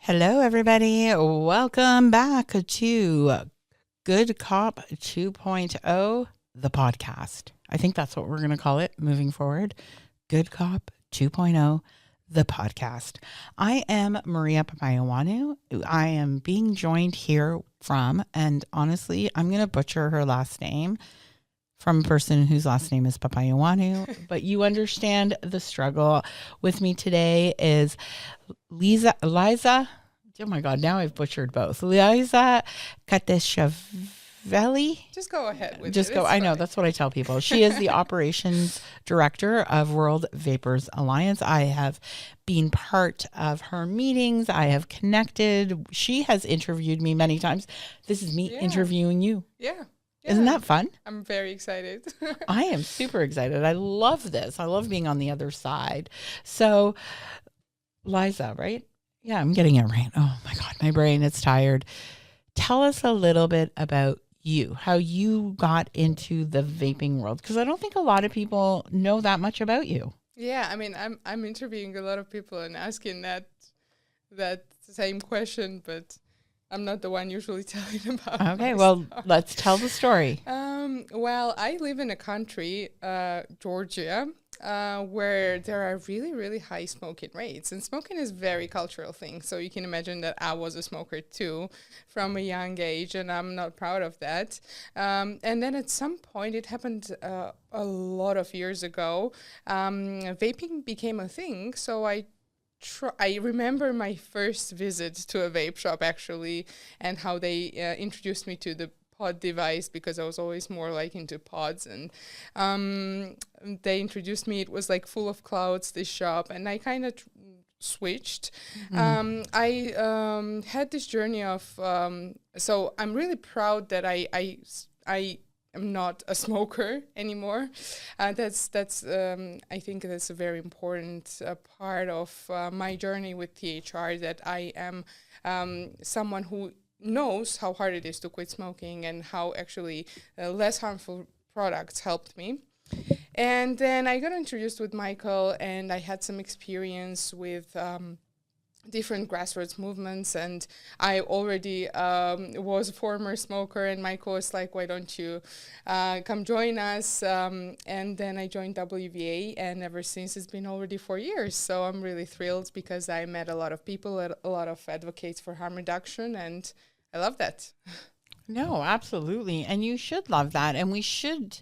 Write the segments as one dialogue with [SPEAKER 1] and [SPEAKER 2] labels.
[SPEAKER 1] Hello, everybody. Welcome back to Good Cop 2.0, the podcast. I think that's what we're going to call it moving forward. Good Cop 2.0, the podcast. I am Maria Papaioannoy. I am being joined here from, and honestly, I'm going to butcher her last name, from a person whose last name is Papaioannoy, but you understand the struggle. With me today is Liza. Oh my God, now I've butchered both. Liza Katsiashvili.
[SPEAKER 2] Just go ahead with
[SPEAKER 1] Just
[SPEAKER 2] it.
[SPEAKER 1] go.
[SPEAKER 2] It's
[SPEAKER 1] I know,
[SPEAKER 2] fine.
[SPEAKER 1] that's what I tell people. She is the operations director of World Vapers Alliance. I have been part of her meetings. I have connected. She has interviewed me many times. This is me interviewing you.
[SPEAKER 2] Yeah.
[SPEAKER 1] Isn't that fun?
[SPEAKER 2] I'm very excited.
[SPEAKER 1] I am super excited. I love this. I love being on the other side. So, Liza, right? Yeah, I'm getting it right. Oh my God, my brain is tired. Tell us a little bit about you, how you got into the vaping world, because I don't think a lot of people know that much about you.
[SPEAKER 2] Yeah, I mean, I'm interviewing a lot of people and asking that same question, but I'm not the one usually telling about.
[SPEAKER 1] Okay, well, let's tell the story.
[SPEAKER 2] Well, I live in a country, Georgia, where there are really, really high smoking rates. And smoking is a very cultural thing. So you can imagine that I was a smoker too from a young age, and I'm not proud of that. And then at some point, it happened a lot of years ago, vaping became a thing. So I remember my first visit to a vape shop, actually, and how they introduced me to the pod device, because I was always more like into pods, and they introduced me. It was like full of clouds, this shop, and I kind of switched. I had this journey of so I'm really proud that I am not a smoker anymore. That's I think that's a very important part of my journey with THR, that I am someone who knows how hard it is to quit smoking, and how actually less harmful products helped me. And then I got introduced with Michael, and I had some experience with different grassroots movements, and I already was a former smoker, and Michael was like, why don't you come join us? And then I joined WVA, and ever since it's been already 4 years. So I'm really thrilled, because I met a lot of people, a lot of advocates for harm reduction, and I love that.
[SPEAKER 1] No, absolutely. And you should love that. And we should.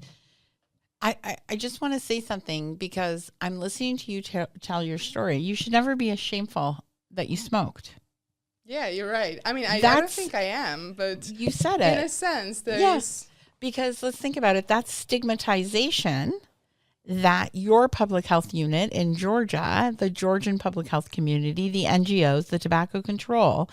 [SPEAKER 1] I just want to say something, because I'm listening to you tell your story. You should never be shameful that you smoked.
[SPEAKER 2] Yeah, you're right. I mean, I don't think I am, but
[SPEAKER 1] you said it.
[SPEAKER 2] In a sense,
[SPEAKER 1] yes, because let's think about it. That's stigmatization that your public health unit in Georgia, the Georgian public health community, the NGOs, the tobacco control,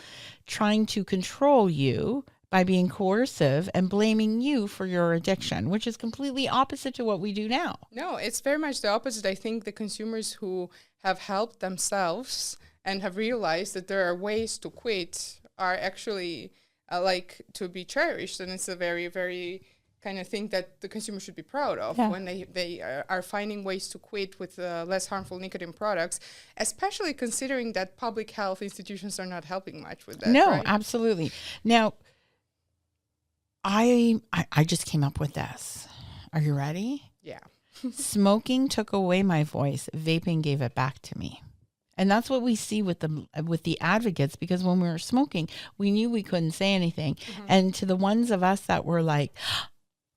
[SPEAKER 1] trying to control you by being coercive and blaming you for your addiction, which is completely opposite to what we do now.
[SPEAKER 2] No, it's very much the opposite. I think the consumers who have helped themselves and have realized that there are ways to quit are actually like to be cherished. And it's a very, very kind of thing that the consumer should be proud of, when they are finding ways to quit with less harmful nicotine products, especially considering that public health institutions are not helping much with that.
[SPEAKER 1] No,
[SPEAKER 2] right?
[SPEAKER 1] Absolutely. Now, I just came up with this. Are you ready?
[SPEAKER 2] Yeah.
[SPEAKER 1] Smoking took away my voice. Vaping gave it back to me. And that's what we see with the advocates, because when we were smoking, we knew we couldn't say anything. Mm-hmm. And to the ones of us that were like,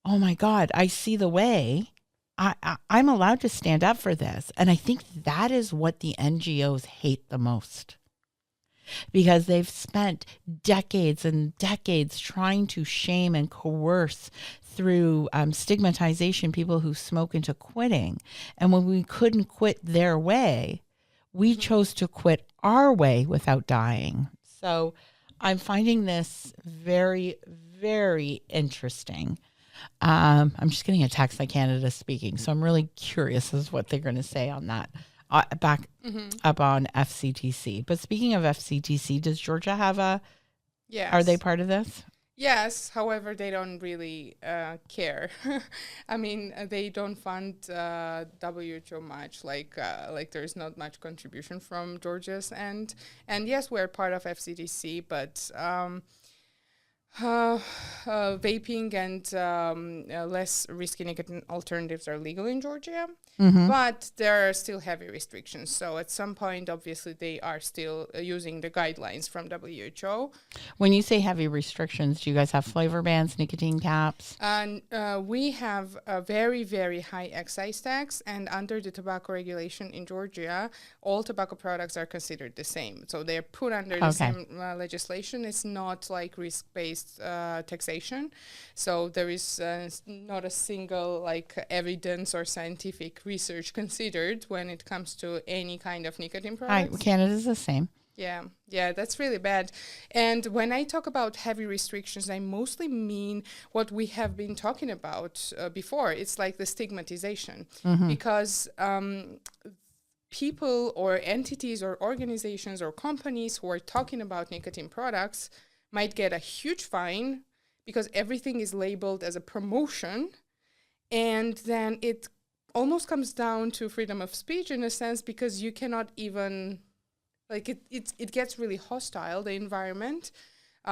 [SPEAKER 1] oh my God, I see the way, I'm allowed to stand up for this. And I think that is what the NGOs hate the most, because they've spent decades and decades trying to shame and coerce through stigmatization people who smoke into quitting. And when we couldn't quit their way, we chose to quit our way without dying. So I'm finding this very, very interesting. I'm just getting a text that Canada's speaking, so I'm really curious as what they're going to say on that. Back up on FCTC. But speaking of FCTC, does Georgia have a...
[SPEAKER 2] Yes.
[SPEAKER 1] Are they part of this?
[SPEAKER 2] Yes, however, they don't really care. I mean, they don't fund WHO much. Like there's not much contribution from Georgia's end. And yes, we're part of FCDC, but vaping and less risky nicotine alternatives are legal in Georgia, but there are still heavy restrictions. So at some point, obviously, they are still using the guidelines from WHO.
[SPEAKER 1] When you say heavy restrictions, do you guys have flavor bans, nicotine caps?
[SPEAKER 2] And we have a very, very high excise tax, and under the tobacco regulation in Georgia, all tobacco products are considered the same. So they're put under the same legislation. It's not like risk-based taxation. So there is not a single evidence or scientific research considered when it comes to any kind of nicotine products.
[SPEAKER 1] Canada's the same.
[SPEAKER 2] Yeah, that's really bad. And when I talk about heavy restrictions, I mostly mean what we have been talking about before. It's like the stigmatization, because people or entities or organizations or companies who are talking about nicotine products might get a huge fine because everything is labeled as a promotion, and then it almost comes down to freedom of speech in a sense, because you cannot even, it gets really hostile, the environment,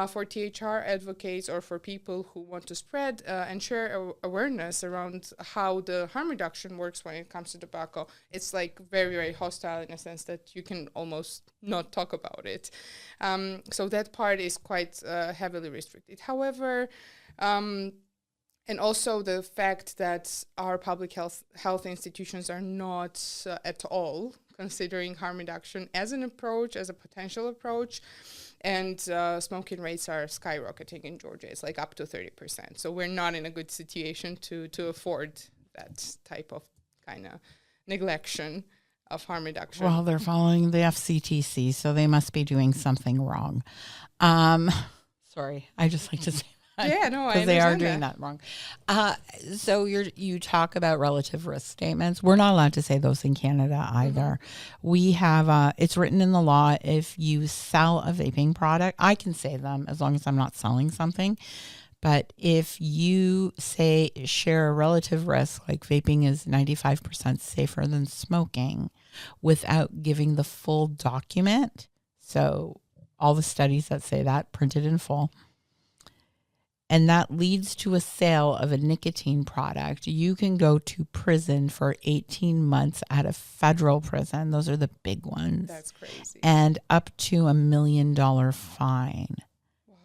[SPEAKER 2] for THR advocates or for people who want to spread and share awareness around how the harm reduction works when it comes to tobacco. It's very, very hostile in a sense that you can almost not talk about it. So that part is quite heavily restricted. However, and also the fact that our public health institutions are not at all considering harm reduction as an approach, as a potential approach. And smoking rates are skyrocketing in Georgia. It's up to 30%. So we're not in a good situation to afford that type of kind of neglection of harm reduction.
[SPEAKER 1] Well, they're following the FCTC, so they must be doing something wrong. Sorry, I just like to say that.
[SPEAKER 2] Yeah, no, I
[SPEAKER 1] because they are doing that wrong. So you talk about relative risk statements. We're not allowed to say those in Canada either. We have it's written in the law. If you sell a vaping product, I can say them as long as I'm not selling something. But if you share a relative risk, like vaping is 95% safer than smoking, without giving the full document, so all the studies that say that printed in full, and that leads to a sale of a nicotine product, you can go to prison for 18 months at a federal prison. Those are the big ones.
[SPEAKER 2] That's crazy.
[SPEAKER 1] And up to $1 million fine.
[SPEAKER 2] Wow.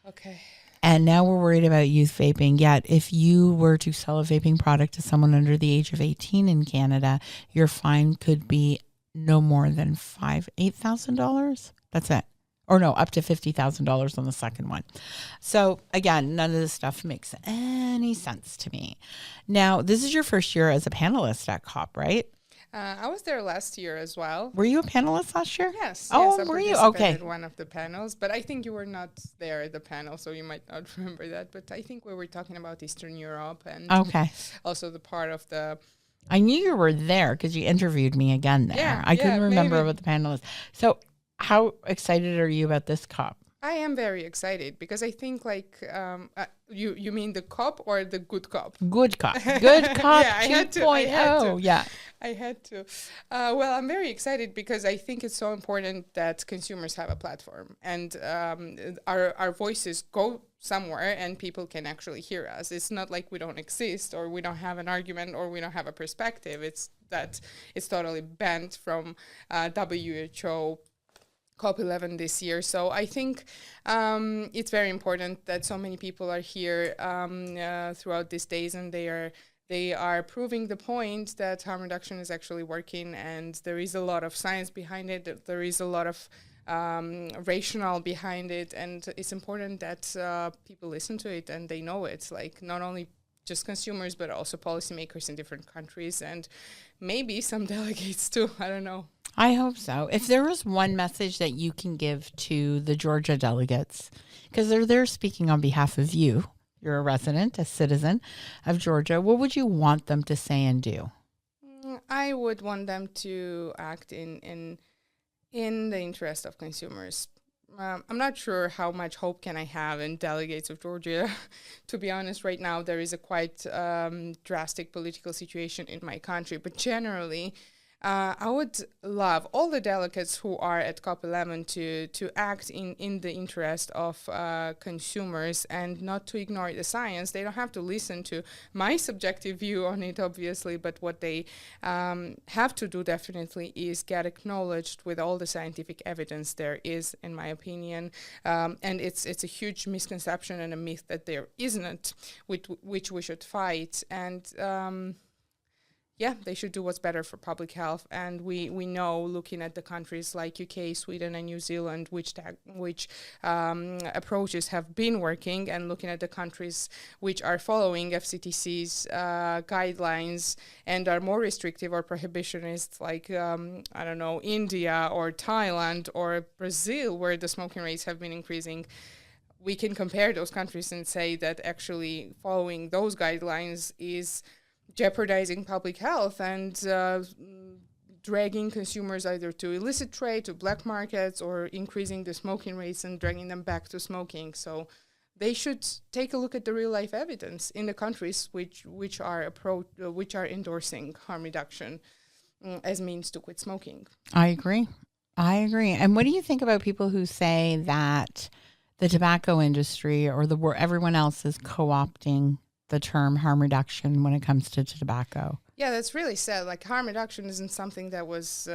[SPEAKER 2] Okay.
[SPEAKER 1] And now we're worried about youth vaping. Yet if you were to sell a vaping product to someone under the age of 18 in Canada, your fine could be no more than $8,000. That's it. Or no, up to $50,000 on the second one. So again, none of this stuff makes any sense to me. Now, this is your first year as a panelist at COP, right?
[SPEAKER 2] I was there last year as well.
[SPEAKER 1] Were you a panelist last year?
[SPEAKER 2] Yes.
[SPEAKER 1] Oh,
[SPEAKER 2] yes,
[SPEAKER 1] were you? Okay.
[SPEAKER 2] In one of the panels, but I think you were not there at the panel, so you might not remember that. But I think we were talking about Eastern Europe and also the part of the...
[SPEAKER 1] I knew you were there because you interviewed me again there.
[SPEAKER 2] Yeah,
[SPEAKER 1] I couldn't remember
[SPEAKER 2] maybe.
[SPEAKER 1] what the panel is. So how excited are you about this COP?
[SPEAKER 2] I am very excited because I think you mean the COP or the good COP?
[SPEAKER 1] Good COP. Good COP
[SPEAKER 2] yeah,
[SPEAKER 1] 2.0. Yeah.
[SPEAKER 2] I had to. Well, I'm very excited because I think it's so important that consumers have a platform and our voices go somewhere and people can actually hear us. It's not like we don't exist or we don't have an argument or we don't have a perspective. It's that it's totally banned from WHO COP11 this year. So I think it's very important that so many people are here throughout these days, and they are proving the point that harm reduction is actually working, and there is a lot of science behind it. There is a lot of rationale behind it, and it's important that people listen to it and they know it. Not only just consumers, but also policymakers in different countries, and maybe some delegates too. I don't know.
[SPEAKER 1] I hope so. If there was one message that you can give to the Georgia delegates, because they're there speaking on behalf of you, you're a resident, a citizen of Georgia, what would you want them to say and do?
[SPEAKER 2] I would want them to act in the interest of consumers. I'm not sure how much hope can I have in delegates of Georgia. To be honest, right now there is a quite drastic political situation in my country. But generally, I would love all the delegates who are at COP11 to act in the interest of consumers and not to ignore the science. They don't have to listen to my subjective view on it, obviously, but what they have to do definitely is get acknowledged with all the scientific evidence there is, in my opinion. And it's a huge misconception and a myth that there isn't, which we should fight. And yeah, they should do what's better for public health. And we know, looking at the countries like UK, Sweden, and New Zealand, which approaches have been working, and looking at the countries which are following FCTC's guidelines and are more restrictive or prohibitionist, like, I don't know, India or Thailand or Brazil, where the smoking rates have been increasing. We can compare those countries and say that actually following those guidelines is jeopardizing public health and dragging consumers either to illicit trade, to black markets, or increasing the smoking rates and dragging them back to smoking. So they should take a look at the real life evidence in the countries which are endorsing harm reduction as means to quit smoking.
[SPEAKER 1] I agree. And what do you think about people who say that the tobacco industry or everyone else is co-opting the term harm reduction when it comes to tobacco?
[SPEAKER 2] Yeah, that's really sad. Like, harm reduction isn't something that was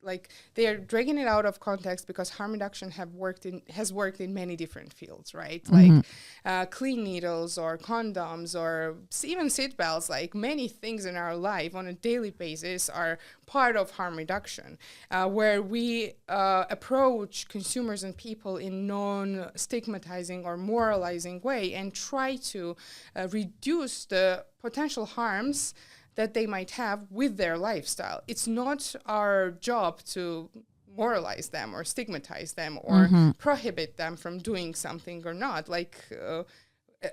[SPEAKER 2] like, they're dragging it out of context because harm reduction has worked in many different fields, right?
[SPEAKER 1] Mm-hmm.
[SPEAKER 2] Like clean needles or condoms or even seatbelts. Like, many things in our life on a daily basis are part of harm reduction, where we approach consumers and people in non-stigmatizing or moralizing way and try to reduce the potential harms that they might have with their lifestyle. It's not our job to moralize them or stigmatize them or prohibit them from doing something or not. Like,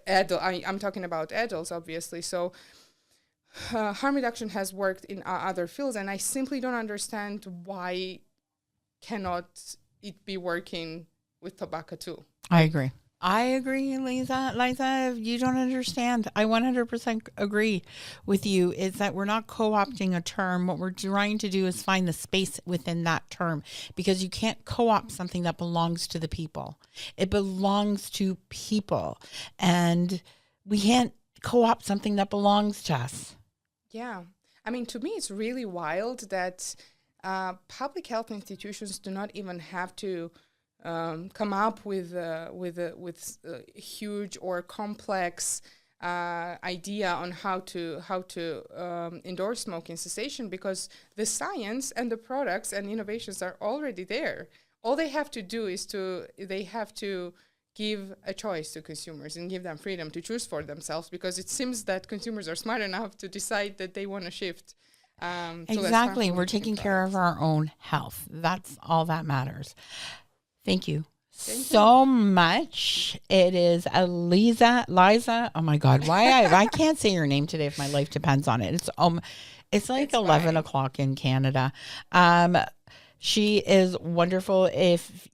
[SPEAKER 2] I'm talking about adults, obviously. So harm reduction has worked in other fields, and I simply don't understand why cannot it be working with tobacco too.
[SPEAKER 1] I agree, Liza, you don't understand. I 100% agree with you. Is that we're not co-opting a term. What we're trying to do is find the space within that term, because you can't co-opt something that belongs to the people. It belongs to people, and we can't co-opt something that belongs to us.
[SPEAKER 2] Yeah. I mean, to me, it's really wild that public health institutions do not even have to come up with a huge or complex idea on how to endorse smoking cessation, because the science and the products and innovations are already there. All they have to do is they have to give a choice to consumers and give them freedom to choose for themselves, because it seems that consumers are smart enough to decide that they want to shift.
[SPEAKER 1] Exactly. We're taking care of our own health. That's all that matters. Thank you so much. It is Liza. Oh my God, why I can't say your name today if my life depends on it. It's like 11 o'clock in Canada. She is wonderful. If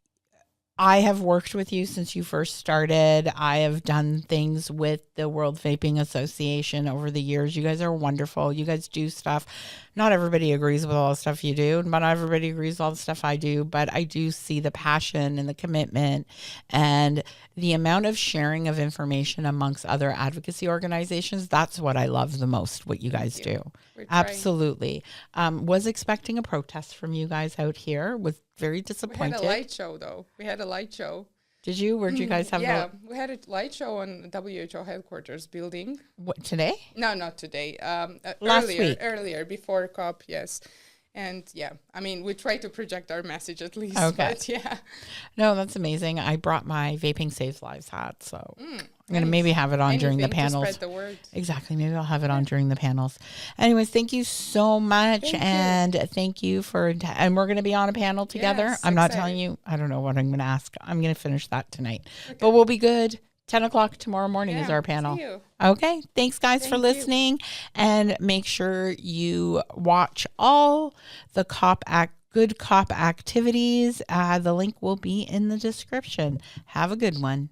[SPEAKER 1] I have worked with you since you first started. I have done things with the World Vaping Association over the years. You guys are wonderful. You guys do stuff. Not everybody agrees with all the stuff you do, but not everybody agrees with all the stuff I do. But I do see the passion and the commitment and the amount of sharing of information amongst other advocacy organizations. That's what I love the most, what you guys do. Absolutely. Was expecting a protest from you guys out here. Was very disappointed.
[SPEAKER 2] We had a light show, though. Did
[SPEAKER 1] you? Where'd you guys have?
[SPEAKER 2] Yeah, we had a light show on WHO headquarters building.
[SPEAKER 1] What, today?
[SPEAKER 2] No, not today.
[SPEAKER 1] Last week.
[SPEAKER 2] Earlier, before COP, yes. And yeah, I mean, we try to project our message at least.
[SPEAKER 1] Okay.
[SPEAKER 2] But yeah.
[SPEAKER 1] No, that's amazing. I brought my Vaping Saves Lives hat, so I'm going to maybe have it on during the panels.
[SPEAKER 2] To spread the word.
[SPEAKER 1] Exactly. Maybe I'll have it on during the panels. Anyways, thank you so much. Thank you for, and we're going to be on a panel together.
[SPEAKER 2] Yes,
[SPEAKER 1] I'm not telling you, I don't know what I'm going to ask. I'm going to finish that tonight, but we'll be good. 10 o'clock tomorrow morning is our panel.
[SPEAKER 2] See you.
[SPEAKER 1] Okay. Thanks, guys, for listening. And make sure you watch all the COP good COP activities. The link will be in the description. Have a good one.